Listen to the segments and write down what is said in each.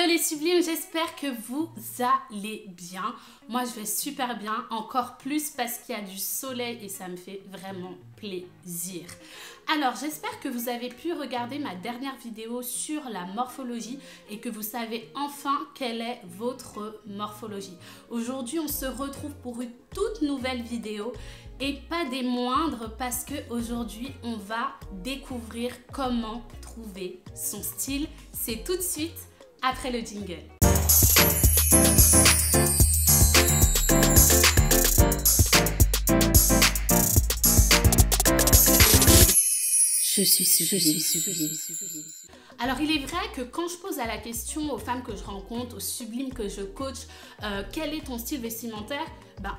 Hello les sublimes, j'espère que vous allez bien. Moi je vais super bien, encore plus parce qu'il y a du soleil et ça me fait vraiment plaisir. Alors j'espère que vous avez pu regarder ma dernière vidéo sur la morphologie et que vous savez enfin quelle est votre morphologie. Aujourd'hui on se retrouve pour une toute nouvelle vidéo et pas des moindres parce que aujourd'hui on va découvrir comment trouver son style. C'est tout de suite après le jingle. Je suis sublime. Alors il est vrai que quand je pose la question aux femmes que je rencontre, aux sublimes que je coach, quel est ton style vestimentaire?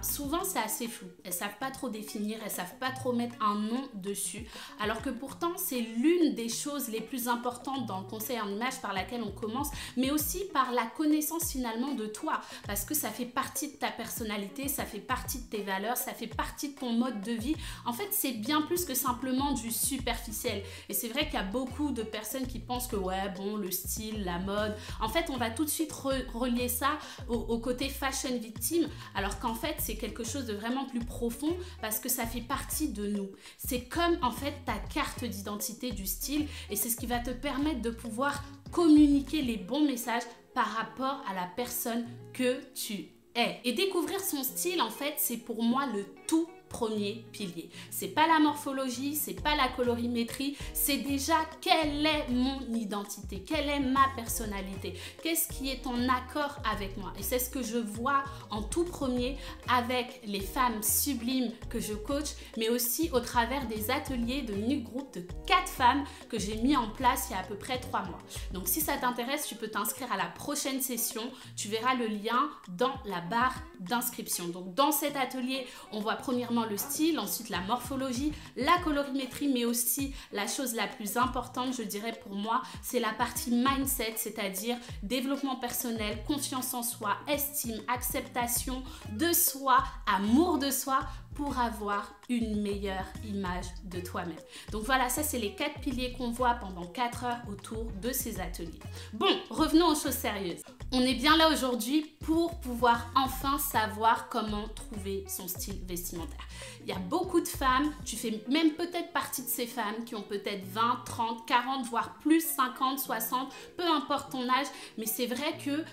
Souvent c'est assez flou, elles savent pas trop définir, elles savent pas trop mettre un nom dessus, alors que pourtant c'est l'une des choses les plus importantes dans le conseil en image par laquelle on commence, mais aussi par la connaissance finalement de toi, parce que ça fait partie de ta personnalité, ça fait partie de tes valeurs, ça fait partie de ton mode de vie. En fait c'est bien plus que simplement du superficiel, et c'est vrai qu'il y a beaucoup de personnes qui pensent que ouais bon le style, la mode, en fait on va tout de suite relier ça au côté fashion victime, alors qu'en fait c'est quelque chose de vraiment plus profond parce que ça fait partie de nous. C'est comme en fait ta carte d'identité du style et c'est ce qui va te permettre de pouvoir communiquer les bons messages par rapport à la personne que tu es. Et découvrir son style en fait c'est pour moi le tout premier pilier. C'est pas la morphologie, c'est pas la colorimétrie, c'est déjà quelle est mon identité, quelle est ma personnalité, qu'est-ce qui est en accord avec moi. Et c'est ce que je vois en tout premier avec les femmes sublimes que je coach, mais aussi au travers des ateliers de mini-groupe de 4 femmes que j'ai mis en place il y a à peu près 3 mois. Donc si ça t'intéresse, tu peux t'inscrire à la prochaine session, tu verras le lien dans la barre d'inscription. Donc dans cet atelier, on voit premièrement le style, ensuite la morphologie, la colorimétrie, mais aussi la chose la plus importante, je dirais pour moi, c'est la partie mindset, c'est-à-dire développement personnel, confiance en soi, estime, acceptation de soi, amour de soi, pour avoir une meilleure image de toi-même. Donc voilà, ça c'est les 4 piliers qu'on voit pendant 4 heures autour de ces ateliers. Bon, revenons aux choses sérieuses. On est bien là aujourd'hui pour pouvoir enfin savoir comment trouver son style vestimentaire. Il y a beaucoup de femmes, tu fais même peut-être partie de ces femmes qui ont peut-être 20, 30, 40, voire plus 50, 60, peu importe ton âge, mais c'est vrai que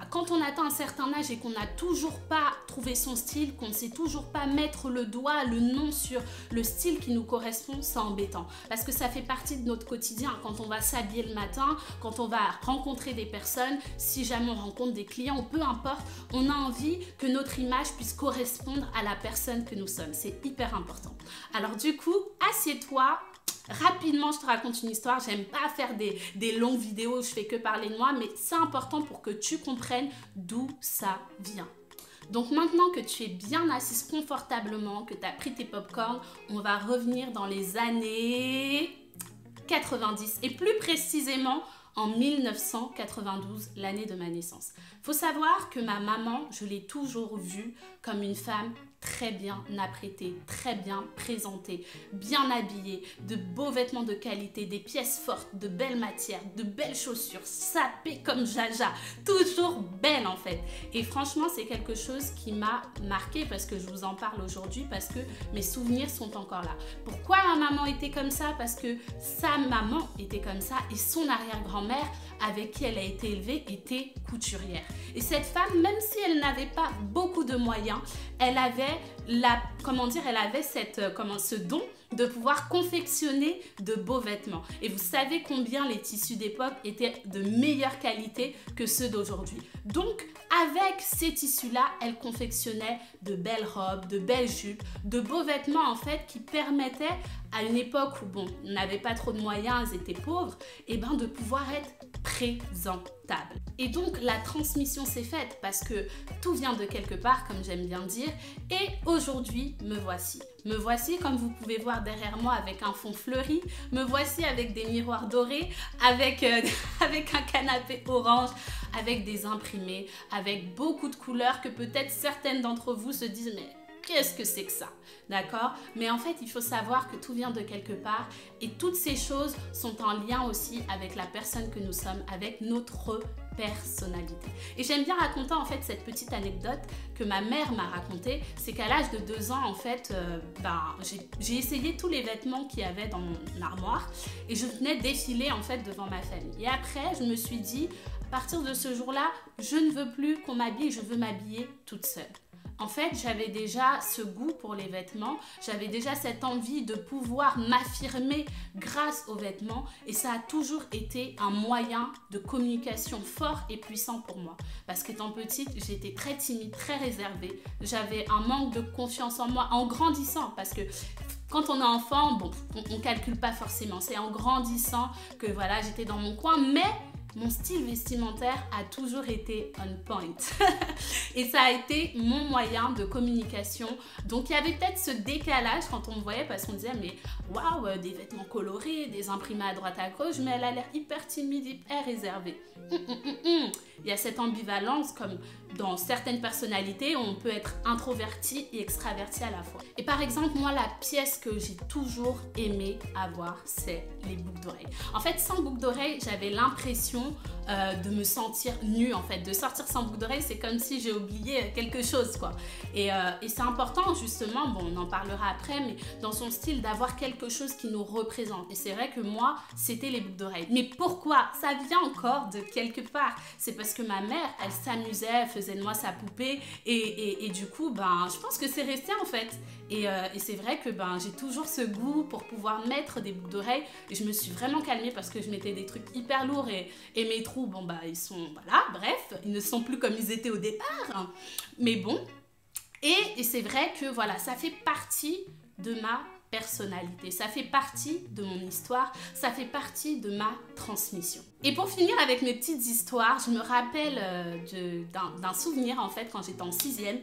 quand on atteint un certain âge et qu'on n'a toujours pas trouvé son style, qu'on ne sait toujours pas mettre le doigt, le nom sur le style qui nous correspond, c'est embêtant. Parce que ça fait partie de notre quotidien. Quand on va s'habiller le matin, quand on va rencontrer des personnes, si jamais on rencontre des clients ou peu importe, on a envie que notre image puisse correspondre à la personne que nous sommes. C'est hyper important. Alors du coup, assieds-toi. Rapidement, je te raconte une histoire. J'aime pas faire des longues vidéos où je fais que parler de moi, mais c'est important pour que tu comprennes d'où ça vient. Donc maintenant que tu es bien assise confortablement, que tu as pris tes pop-corn, on va revenir dans les années 90 et plus précisément en 1992, l'année de ma naissance. Faut savoir que ma maman, je l'ai toujours vue comme une femme très bien apprêtée, très bien présentée, bien habillée, de beaux vêtements de qualité, des pièces fortes, de belles matières, de belles chaussures, sapées comme Jaja, toujours belle en fait. Et franchement, c'est quelque chose qui m'a marquée parce que je vous en parle aujourd'hui, parce que mes souvenirs sont encore là. Pourquoi ma maman était comme ça? Parce que sa maman était comme ça et son arrière-grand-mère avec qui elle a été élevée était couturière. Et cette femme, même si elle n'avait pas beaucoup de moyens, elle avait ce don de pouvoir confectionner de beaux vêtements. Et vous savez combien les tissus d'époque étaient de meilleure qualité que ceux d'aujourd'hui. Donc, avec ces tissus-là, elle confectionnait de belles robes, de belles jupes, de beaux vêtements en fait qui permettaient à une époque où bon, on n'avait pas trop de moyens, elles étaient pauvres, et de pouvoir être présentable. Et donc la transmission s'est faite parce que tout vient de quelque part, comme j'aime bien dire, et aujourd'hui me voici. Me voici comme vous pouvez voir derrière moi avec un fond fleuri, me voici avec des miroirs dorés, avec un canapé orange, avec des imprimés, avec beaucoup de couleurs que peut-être certaines d'entre vous se disent mais qu'est-ce que c'est que ça? D'accord? Mais en fait, il faut savoir que tout vient de quelque part et toutes ces choses sont en lien aussi avec la personne que nous sommes, avec notre personnalité. Et j'aime bien raconter en fait cette petite anecdote que ma mère m'a racontée. C'est qu'à l'âge de 2 ans, en fait, j'ai essayé tous les vêtements qu'il y avait dans mon armoire et je venais défiler en fait devant ma famille. Et après, je me suis dit, à partir de ce jour-là, je ne veux plus qu'on m'habille, je veux m'habiller toute seule. En fait, j'avais déjà ce goût pour les vêtements, j'avais déjà cette envie de pouvoir m'affirmer grâce aux vêtements et ça a toujours été un moyen de communication fort et puissant pour moi. Parce qu'étant petite, j'étais très timide, très réservée, j'avais un manque de confiance en moi en grandissant parce que quand on est enfant, bon, on calcule pas forcément, c'est en grandissant que voilà, j'étais dans mon coin, mais mon style vestimentaire a toujours été on point. Et ça a été mon moyen de communication. Donc, il y avait peut-être ce décalage quand on me voyait parce qu'on disait, mais waouh, des vêtements colorés, des imprimés à droite à gauche, mais elle a l'air hyper timide, hyper réservée. Il y a cette ambivalence comme dans certaines personnalités, on peut être introverti et extraverti à la fois. Et par exemple, moi, la pièce que j'ai toujours aimé avoir, c'est les boucles d'oreilles. En fait, sans boucles d'oreilles, j'avais l'impression de me sentir nue, en fait. De sortir sans boucles d'oreilles, c'est comme si j'ai oublié quelque chose, quoi. Et c'est important, justement, bon, on en parlera après, mais dans son style, d'avoir quelque chose qui nous représente. Et c'est vrai que moi, c'était les boucles d'oreilles. Mais pourquoi? Ça vient encore de quelque part. C'est parce que ma mère, elle s'amusait, elle faisait de moi sa poupée et du coup, ben, je pense que c'est resté en fait. Et c'est vrai que ben, j'ai toujours ce goût pour pouvoir mettre des boucles d'oreilles et je me suis vraiment calmée parce que je mettais des trucs hyper lourds et mes trous, bon bah ils sont, voilà, bref, ils ne sont plus comme ils étaient au départ. Mais bon, et c'est vrai que voilà, ça fait partie de ma personnalité, ça fait partie de mon histoire, ça fait partie de ma transmission. Et pour finir avec mes petites histoires, je me rappelle d'un souvenir en fait quand j'étais en 6e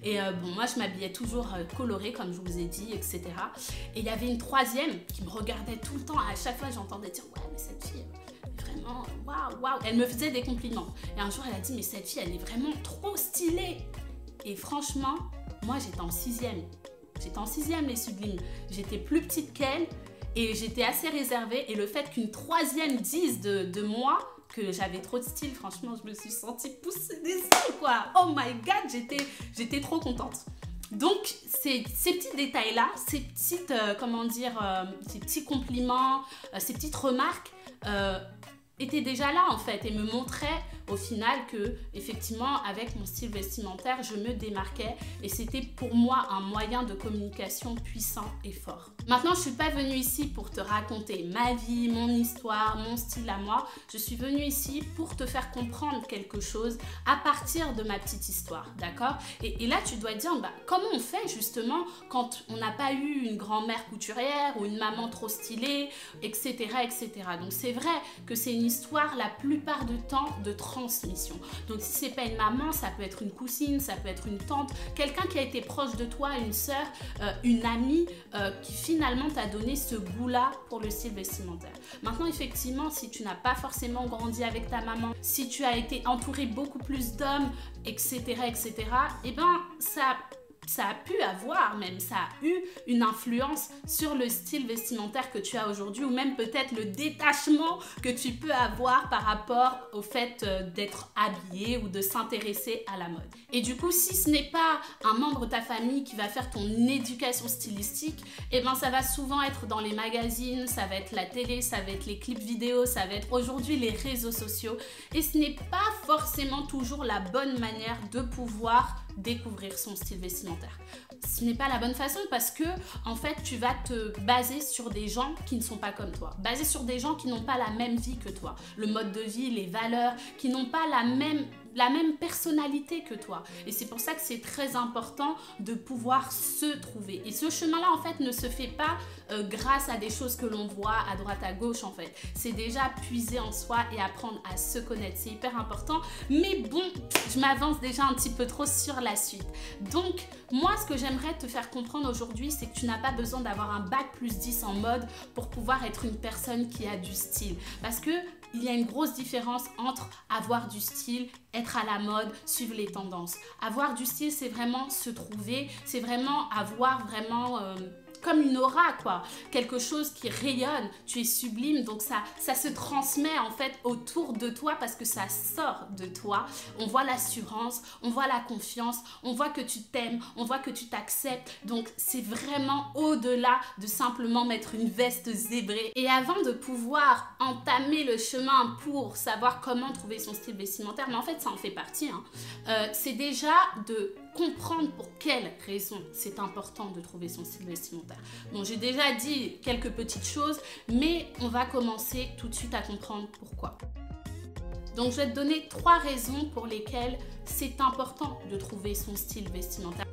et bon moi je m'habillais toujours colorée comme je vous ai dit, etc. Et il y avait une 3e qui me regardait tout le temps, à chaque fois j'entendais dire ouais mais cette fille vraiment waouh waouh, elle me faisait des compliments et un jour elle a dit mais cette fille elle est vraiment trop stylée. Et franchement moi j'étais en 6e. J'étais en 6e les sublimes, j'étais plus petite qu'elle et j'étais assez réservée et le fait qu'une 3e dise de moi que j'avais trop de style, franchement je me suis sentie pousser des ailes quoi. Oh my god, j'étais trop contente. Donc ces petits détails là, ces petites ces petits compliments, ces petites remarques étaient déjà là en fait et me montraient au final que effectivement avec mon style vestimentaire je me démarquais et c'était pour moi un moyen de communication puissant et fort. Maintenant je suis pas venue ici pour te raconter ma vie, mon histoire, mon style à moi, je suis venue ici pour te faire comprendre quelque chose à partir de ma petite histoire, d'accord? Et là tu dois dire bah, comment on fait justement quand on n'a pas eu une grand-mère couturière ou une maman trop stylée, etc. etc. Donc c'est vrai que c'est une histoire la plupart du temps de transmission. Donc si c'est pas une maman, ça peut être une cousine, ça peut être une tante, quelqu'un qui a été proche de toi, une sœur, une amie qui finalement t'a donné ce goût-là pour le style vestimentaire. Maintenant effectivement, si tu n'as pas forcément grandi avec ta maman, si tu as été entouré beaucoup plus d'hommes, etc., etc., et ben ça a pu avoir même, ça a eu une influence sur le style vestimentaire que tu as aujourd'hui ou même peut-être le détachement que tu peux avoir par rapport au fait d'être habillé ou de s'intéresser à la mode. Et du coup, si ce n'est pas un membre de ta famille qui va faire ton éducation stylistique, et ben ça va souvent être dans les magazines, ça va être la télé, ça va être les clips vidéo, ça va être aujourd'hui les réseaux sociaux et ce n'est pas forcément toujours la bonne manière de pouvoir découvrir son style vestimentaire. Ce n'est pas la bonne façon parce que en fait tu vas te baser sur des gens qui ne sont pas comme toi, baser sur des gens qui n'ont pas la même vie que toi, le mode de vie, les valeurs, qui n'ont pas la même personnalité que toi. Et c'est pour ça que c'est très important de pouvoir se trouver. Et ce chemin-là, en fait, ne se fait pas grâce à des choses que l'on voit à droite, à gauche, en fait. C'est déjà puiser en soi et apprendre à se connaître. C'est hyper important. Mais bon, je m'avance déjà un petit peu trop sur la suite. Donc, moi, ce que j'aimerais te faire comprendre aujourd'hui, c'est que tu n'as pas besoin d'avoir un bac plus 10 en mode pour pouvoir être une personne qui a du style. Parce que il y a une grosse différence entre avoir du style, être à la mode, suivre les tendances. Avoir du style, c'est vraiment se trouver, c'est vraiment avoir vraiment... comme une aura, quoi, quelque chose qui rayonne, tu es sublime, donc ça se transmet en fait autour de toi parce que ça sort de toi. On voit l'assurance, on voit la confiance, on voit que tu t'aimes, on voit que tu t'acceptes, donc c'est vraiment au-delà de simplement mettre une veste zébrée. Et avant de pouvoir entamer le chemin pour savoir comment trouver son style vestimentaire, mais en fait ça en fait partie, hein, c'est déjà de comprendre pour quelles raisons c'est important de trouver son style vestimentaire. Bon, j'ai déjà dit quelques petites choses, mais on va commencer tout de suite à comprendre pourquoi. Donc, je vais te donner 3 raisons pour lesquelles c'est important de trouver son style vestimentaire.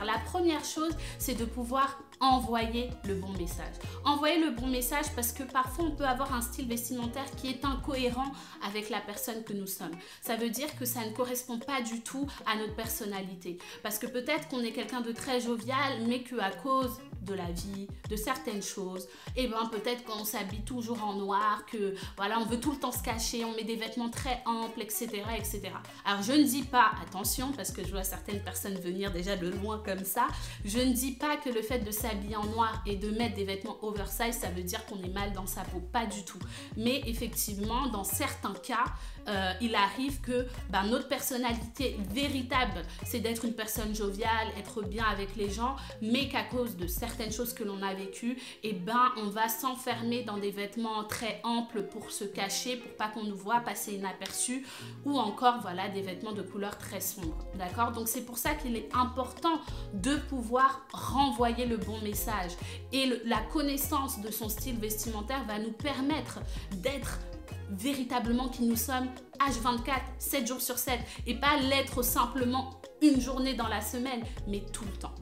La première chose, c'est de pouvoir envoyer le bon message. Envoyer le bon message parce que parfois on peut avoir un style vestimentaire qui est incohérent avec la personne que nous sommes. Ça veut dire que ça ne correspond pas du tout à notre personnalité. Parce que peut-être qu'on est quelqu'un de très jovial, mais qu'à cause de la vie, de certaines choses, et ben peut-être qu'on s'habille toujours en noir, que voilà, on veut tout le temps se cacher, on met des vêtements très amples, etc., etc. Alors je ne dis pas, attention, parce que je vois certaines personnes venir déjà de loin comme ça, je ne dis pas que le fait de s'habiller en noir et de mettre des vêtements oversize, ça veut dire qu'on est mal dans sa peau, pas du tout. Mais effectivement, dans certains cas, il arrive que notre personnalité véritable, c'est d'être une personne joviale, être bien avec les gens, mais qu'à cause de certaines choses que l'on a vécues, on va s'enfermer dans des vêtements très amples pour se cacher, pour pas qu'on nous voit passer inaperçu, ou encore voilà des vêtements de couleur très sombre, d'accord? Donc c'est pour ça qu'il est important de pouvoir renvoyer le bon message, et la connaissance de son style vestimentaire va nous permettre d'être véritablement qui nous sommes H24, 7 jours sur 7, et pas l'être simplement une journée dans la semaine, mais tout le temps.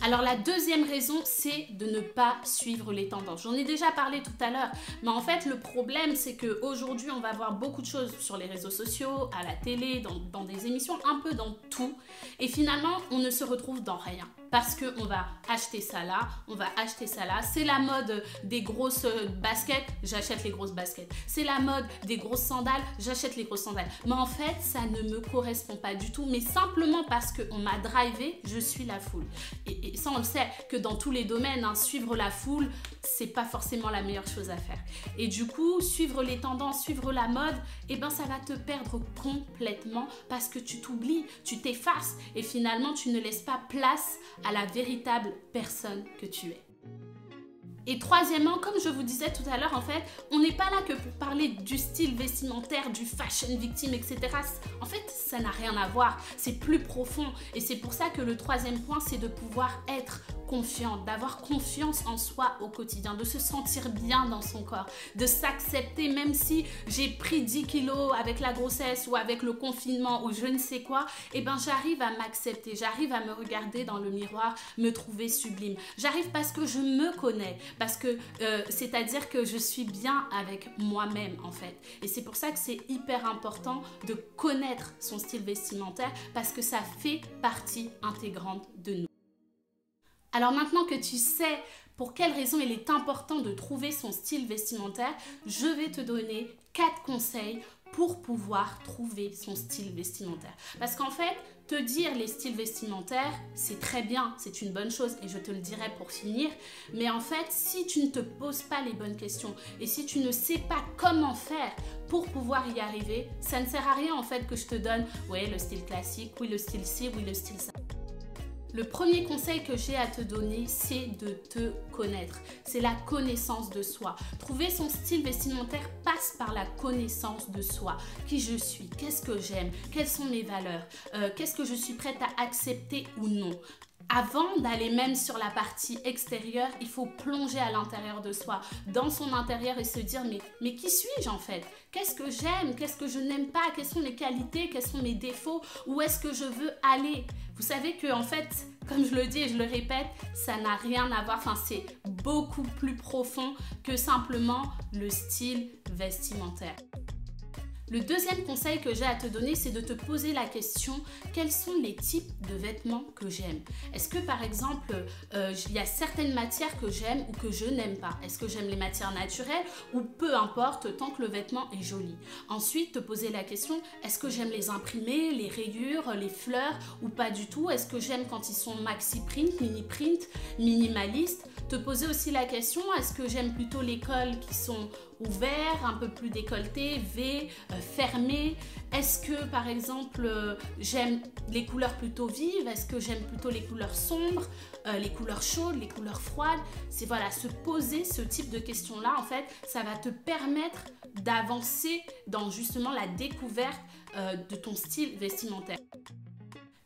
Alors la deuxième raison, c'est de ne pas suivre les tendances. J'en ai déjà parlé tout à l'heure, mais en fait le problème c'est qu'aujourd'hui on va voir beaucoup de choses sur les réseaux sociaux, à la télé, dans des émissions, un peu dans tout, et finalement on ne se retrouve dans rien. Parce qu'on va acheter ça là, on va acheter ça là. C'est la mode des grosses baskets, j'achète les grosses baskets. C'est la mode des grosses sandales, j'achète les grosses sandales. Mais en fait, ça ne me correspond pas du tout. Mais simplement parce qu'on m'a drivé, je suis la foule. Et ça, on le sait que dans tous les domaines, hein, suivre la foule, c'est pas forcément la meilleure chose à faire. Et du coup, suivre les tendances, suivre la mode, ça va te perdre complètement parce que tu t'oublies, tu t'effaces et finalement, tu ne laisses pas place à la véritable personne que tu es. Et troisièmement, comme je vous disais tout à l'heure, en fait, on n'est pas là que pour parler du style vestimentaire, du fashion victime, etc. En fait, ça n'a rien à voir, c'est plus profond. Et c'est pour ça que le troisième point, c'est de pouvoir être confiante, d'avoir confiance en soi au quotidien, de se sentir bien dans son corps, de s'accepter même si j'ai pris 10 kilos avec la grossesse ou avec le confinement ou je ne sais quoi, j'arrive à m'accepter, j'arrive à me regarder dans le miroir, me trouver sublime. J'arrive parce que je me connais, parce que c'est-à-dire que je suis bien avec moi-même en fait. Et c'est pour ça que c'est hyper important de connaître son style vestimentaire parce que ça fait partie intégrante de nous. Alors maintenant que tu sais pour quelles raisons il est important de trouver son style vestimentaire, je vais te donner 4 conseils pour pouvoir trouver son style vestimentaire. Parce qu'en fait, te dire les styles vestimentaires, c'est très bien, c'est une bonne chose et je te le dirai pour finir. Mais en fait, si tu ne te poses pas les bonnes questions et si tu ne sais pas comment faire pour pouvoir y arriver, ça ne sert à rien en fait que je te donne le style classique, oui le style ci, oui le style ça. Le premier conseil que j'ai à te donner, c'est de te connaître. C'est la connaissance de soi. Trouver son style vestimentaire passe par la connaissance de soi. Qui je suis, qu'est-ce que j'aime, quelles sont mes valeurs, qu'est-ce que je suis prête à accepter ou non. Avant d'aller même sur la partie extérieure, il faut plonger à l'intérieur de soi, dans son intérieur et se dire mais qui suis-je en fait? Qu'est-ce que j'aime? Qu'est-ce que je n'aime pas? Quelles sont mes qualités? Quels sont mes défauts? Où est-ce que je veux aller? Vous savez que en fait, comme je le dis et je le répète, ça n'a rien à voir, c'est beaucoup plus profond que simplement le style vestimentaire. Le deuxième conseil que j'ai à te donner, c'est de te poser la question, quels sont les types de vêtements que j'aime? Est-ce que par exemple, il y a certaines matières que j'aime ou que je n'aime pas? Est-ce que j'aime les matières naturelles ou peu importe tant que le vêtement est joli? Ensuite, te poser la question, est-ce que j'aime les imprimés, les rayures, les fleurs ou pas du tout? Est-ce que j'aime quand ils sont maxi print, mini print, minimaliste? Te poser aussi la question, est-ce que j'aime plutôt les cols qui sont ouverts, un peu plus décolletés, V, fermés? Est-ce que par exemple j'aime les couleurs plutôt vives? Est-ce que j'aime plutôt les couleurs sombres, les couleurs chaudes, les couleurs froides? C'est voilà, se poser ce type de questions-là, en fait, ça va te permettre d'avancer dans justement la découverte de ton style vestimentaire.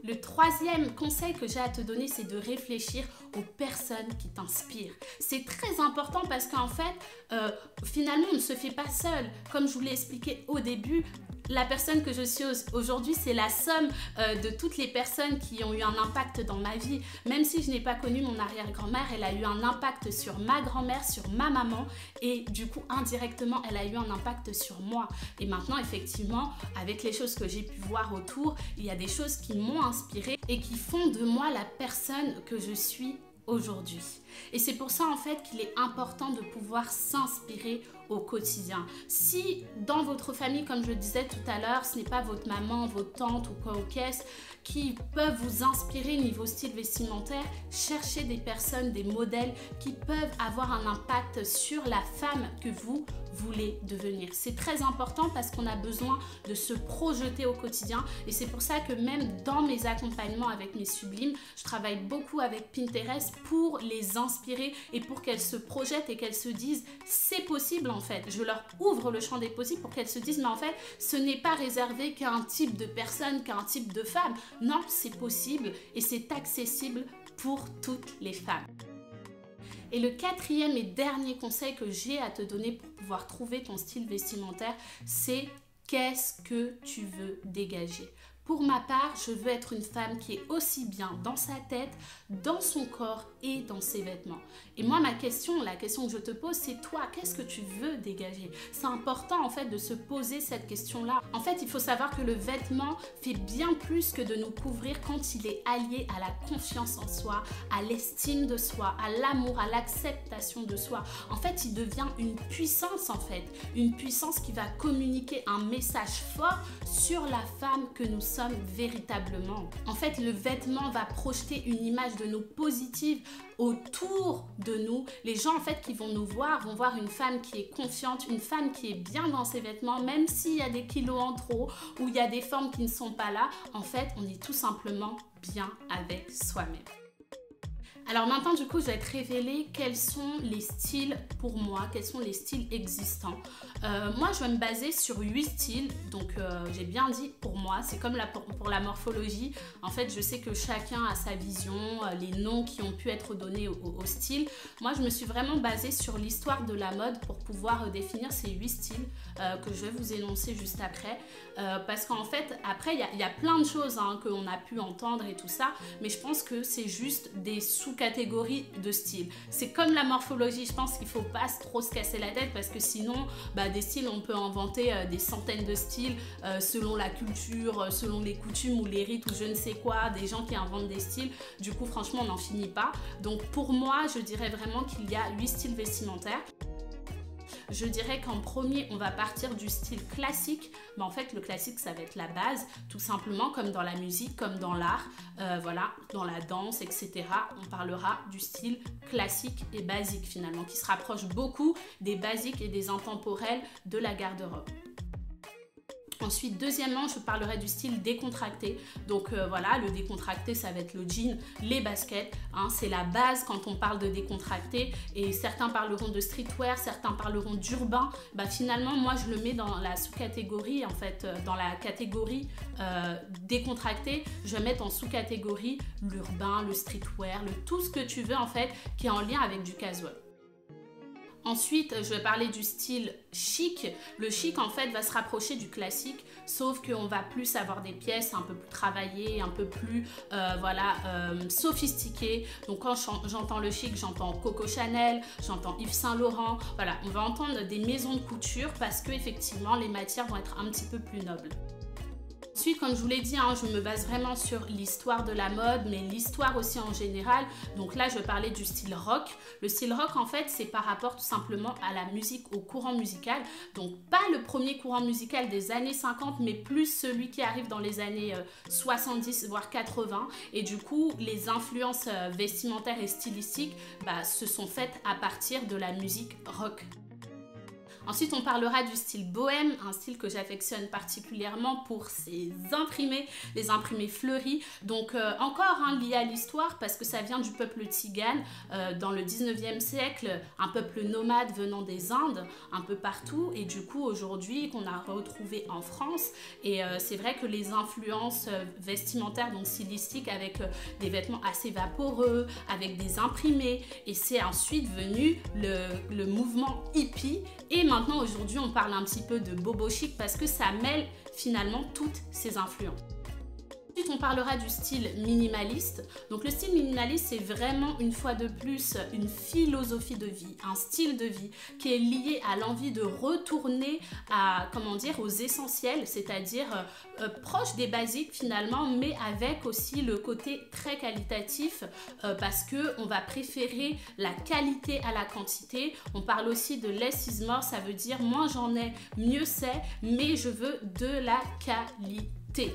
Le troisième conseil que j'ai à te donner, c'est de réfléchir aux personnes qui t'inspirent. C'est très important parce qu'en fait, finalement, on ne se fait pas seul. Comme je vous l'ai expliqué au début, la personne que je suis aujourd'hui, c'est la somme de toutes les personnes qui ont eu un impact dans ma vie. Même si je n'ai pas connu mon arrière-grand-mère, elle a eu un impact sur ma grand-mère, sur ma maman et du coup, indirectement, elle a eu un impact sur moi. Et maintenant, effectivement, avec les choses que j'ai pu voir autour, il y a des choses qui m'ont inspirée et qui font de moi la personne que je suis aujourd'hui. Et c'est pour ça en fait qu'il est important de pouvoir s'inspirer au quotidien. Si dans votre famille, comme je le disais tout à l'heure, ce n'est pas votre maman, votre tante ou quoi ou qu'est-ce qui peuvent vous inspirer niveau style vestimentaire, cherchez des personnes, des modèles qui peuvent avoir un impact sur la femme que vous voulez devenir. C'est très important parce qu'on a besoin de se projeter au quotidien et c'est pour ça que même dans mes accompagnements avec mes sublimes, je travaille beaucoup avec Pinterest pour les inspirer et pour qu'elles se projettent et qu'elles se disent c'est possible en fait. Je leur ouvre le champ des possibles pour qu'elles se disent mais en fait ce n'est pas réservé qu'à un type de personne, qu'à un type de femme. Non, c'est possible et c'est accessible pour toutes les femmes. Et le quatrième et dernier conseil que j'ai à te donner pour pouvoir trouver ton style vestimentaire, c'est qu'est-ce que tu veux dégager? Pour ma part, je veux être une femme qui est aussi bien dans sa tête, dans son corps et dans ses vêtements. Et moi, la question que je te pose, c'est toi, qu'est-ce que tu veux dégager? C'est important en fait de se poser cette question-là. En fait, il faut savoir que le vêtement fait bien plus que de nous couvrir quand il est allié à la confiance en soi, à l'estime de soi, à l'amour, à l'acceptation de soi. En fait, il devient une puissance en fait, une puissance qui va communiquer un message fort sur la femme que nous sommes véritablement. En fait, le vêtement va projeter une image de nous positive autour de nous. Les gens en fait qui vont nous voir vont voir une femme qui est confiante, une femme qui est bien dans ses vêtements, même s'il y a des kilos en trop ou il y a des formes qui ne sont pas là. En fait, on est tout simplement bien avec soi-même. Alors maintenant, du coup, je vais te révéler quels sont les styles pour moi, quels sont les styles existants. Moi, je vais me baser sur 8 styles. Donc, j'ai bien dit pour moi, c'est comme pour la morphologie. En fait, je sais que chacun a sa vision, les noms qui ont pu être donnés au style. Moi, je me suis vraiment basée sur l'histoire de la mode pour pouvoir définir ces 8 styles que je vais vous énoncer juste après. Parce qu'en fait, après, il y a plein de choses qu'on a pu entendre et tout ça. Mais je pense que c'est juste des sous-catégories de style. C'est comme la morphologie, je pense qu'il ne faut pas trop se casser la tête parce que sinon, des styles, on peut inventer des centaines de styles selon la culture, selon les coutumes ou les rites ou je ne sais quoi, des gens qui inventent des styles. Du coup, franchement, on n'en finit pas. Donc pour moi, je dirais vraiment qu'il y a 8 styles vestimentaires. Je dirais qu'en premier, on va partir du style classique. En fait, le classique, ça va être la base, tout simplement, comme dans la musique, comme dans l'art, voilà, dans la danse, etc. On parlera du style classique et basique, finalement, qui se rapproche beaucoup des basiques et des intemporels de la garde-robe. Ensuite, deuxièmement, je parlerai du style décontracté. Donc voilà, le décontracté, ça va être le jean, les baskets. C'est la base quand on parle de décontracté. Et certains parleront de streetwear, certains parleront d'urbain. Finalement, moi, je le mets dans la sous-catégorie, en fait, dans la catégorie décontracté. Je vais mettre en sous-catégorie l'urbain, le streetwear, tout ce que tu veux, en fait, qui est en lien avec du casual. Ensuite, je vais parler du style chic. Le chic, en fait, va se rapprocher du classique, sauf qu'on va plus avoir des pièces un peu plus travaillées, un peu plus sophistiquées. Donc, quand j'entends le chic, j'entends Coco Chanel, j'entends Yves Saint Laurent. Voilà, on va entendre des maisons de couture parce que effectivement, les matières vont être un petit peu plus nobles. Ensuite, comme je vous l'ai dit, je me base vraiment sur l'histoire de la mode, mais l'histoire aussi en général. Donc là, je vais parler du style rock. Le style rock, en fait, c'est par rapport tout simplement à la musique, au courant musical. Donc pas le premier courant musical des années 50, mais plus celui qui arrive dans les années 70, voire 80. Et du coup, les influences vestimentaires et stylistiques se sont faites à partir de la musique rock. Ensuite, on parlera du style bohème, un style que j'affectionne particulièrement pour ses imprimés, les imprimés fleuris. Donc encore lié à l'histoire parce que ça vient du peuple tzigane dans le 19e siècle, un peuple nomade venant des Indes, un peu partout. Et du coup, aujourd'hui, qu'on a retrouvé en France. Et c'est vrai que les influences vestimentaires, donc stylistiques, avec des vêtements assez vaporeux, avec des imprimés. Et c'est ensuite venu le mouvement hippie. Et maintenant, aujourd'hui, on parle un petit peu de bobo chic parce que ça mêle finalement toutes ces influences. Ensuite, on parlera du style minimaliste. Donc le style minimaliste, c'est vraiment une fois de plus une philosophie de vie, un style de vie qui est lié à l'envie de retourner à, aux essentiels, c'est-à-dire proche des basiques finalement, mais avec aussi le côté très qualitatif parce qu'on va préférer la qualité à la quantité. On parle aussi de less is more, ça veut dire moins j'en ai, mieux c'est, mais je veux de la qualité.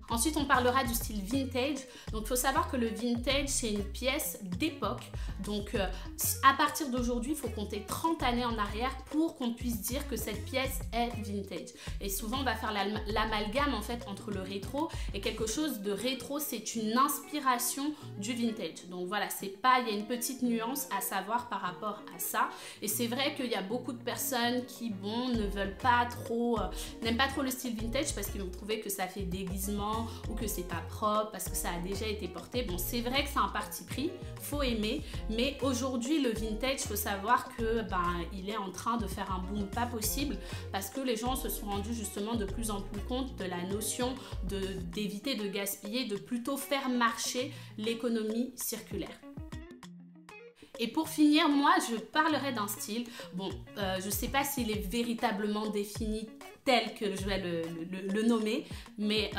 Ensuite, on parlera du style vintage. Donc, il faut savoir que le vintage, c'est une pièce d'époque. Donc, à partir d'aujourd'hui, il faut compter 30 années en arrière pour qu'on puisse dire que cette pièce est vintage. Et souvent, on va faire l'amalgame en fait entre le rétro et quelque chose de rétro, c'est une inspiration du vintage. Donc voilà, il y a une petite nuance à savoir par rapport à ça. Et c'est vrai qu'il y a beaucoup de personnes qui, ne veulent pas trop, n'aiment pas trop le style vintage parce qu'ils vont trouver que ça fait déguisement ou que c'est pas propre parce que ça a déjà été porté. Bon, c'est vrai que c'est un parti pris, faut aimer, mais aujourd'hui le vintage, faut savoir que il est en train de faire un boom pas possible parce que les gens se sont rendus justement de plus en plus compte de la notion d'éviter de gaspiller, de plutôt faire marcher l'économie circulaire. Et pour finir, moi, je parlerai d'un style. Bon, je ne sais pas s'il est véritablement défini tel que je vais le nommer, mais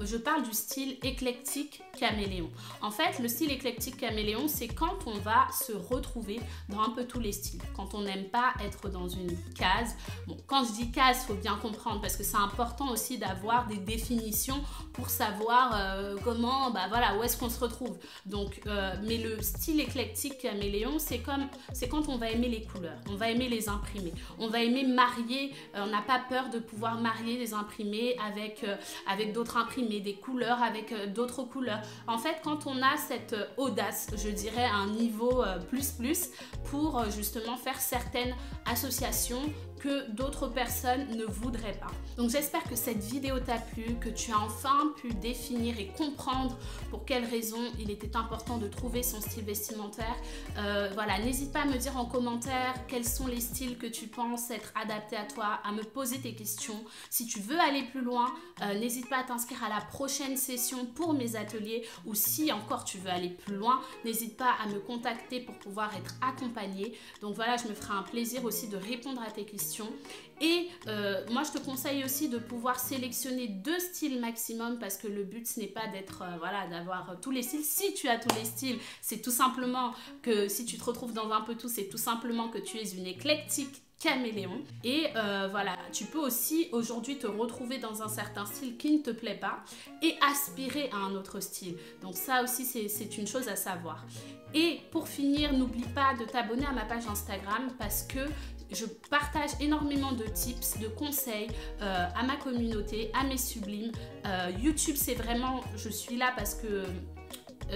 je parle du style éclectique caméléon. En fait, le style éclectique caméléon, c'est quand on va se retrouver dans un peu tous les styles, quand on n'aime pas être dans une case. Bon, quand je dis case, il faut bien comprendre parce que c'est important aussi d'avoir des définitions pour savoir comment, où est-ce qu'on se retrouve. Donc, mais le style éclectique caméléon, c'est quand on va aimer les couleurs, on va aimer les imprimés, on va aimer marier, on n'a pas peur de pouvoir marier les imprimés avec d'autres imprimés, des couleurs avec d'autres couleurs. En fait, quand on a cette audace, je dirais un niveau plus pour justement faire certaines associations que d'autres personnes ne voudraient pas. Donc j'espère que cette vidéo t'a plu, que tu as enfin pu définir et comprendre pour quelles raisons il était important de trouver son style vestimentaire. Voilà, n'hésite pas à me dire en commentaire quels sont les styles que tu penses être adaptés à toi, à me poser tes questions. Si tu veux aller plus loin, n'hésite pas à t'inscrire à la prochaine session pour mes ateliers ou si encore tu veux aller plus loin, n'hésite pas à me contacter pour pouvoir être accompagnée. Donc voilà, je me ferai un plaisir aussi de répondre à tes questions. Et moi je te conseille aussi de pouvoir sélectionner 2 styles maximum parce que le but ce n'est pas d'être d'avoir tous les styles. Si tu as tous les styles, c'est tout simplement que si tu te retrouves dans un peu tout, c'est tout simplement que tu es une éclectique caméléon. Et voilà, tu peux aussi aujourd'hui te retrouver dans un certain style qui ne te plaît pas et aspirer à un autre style. Donc ça aussi c'est une chose à savoir. Et pour finir, n'oublie pas de t'abonner à ma page Instagram parce que je partage énormément de tips, de conseils à ma communauté, à mes sublimes. YouTube, c'est vraiment, je suis là parce que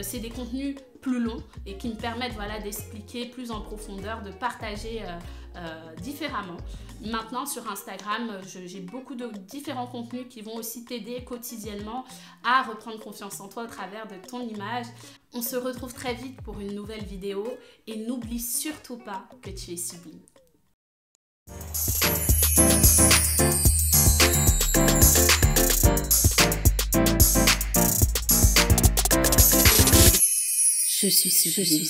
c'est des contenus plus longs et qui me permettent d'expliquer plus en profondeur, de partager différemment. Maintenant sur Instagram, j'ai beaucoup de différents contenus qui vont aussi t'aider quotidiennement à reprendre confiance en toi au travers de ton image. On se retrouve très vite pour une nouvelle vidéo et n'oublie surtout pas que tu es sublime. Je suis sublime.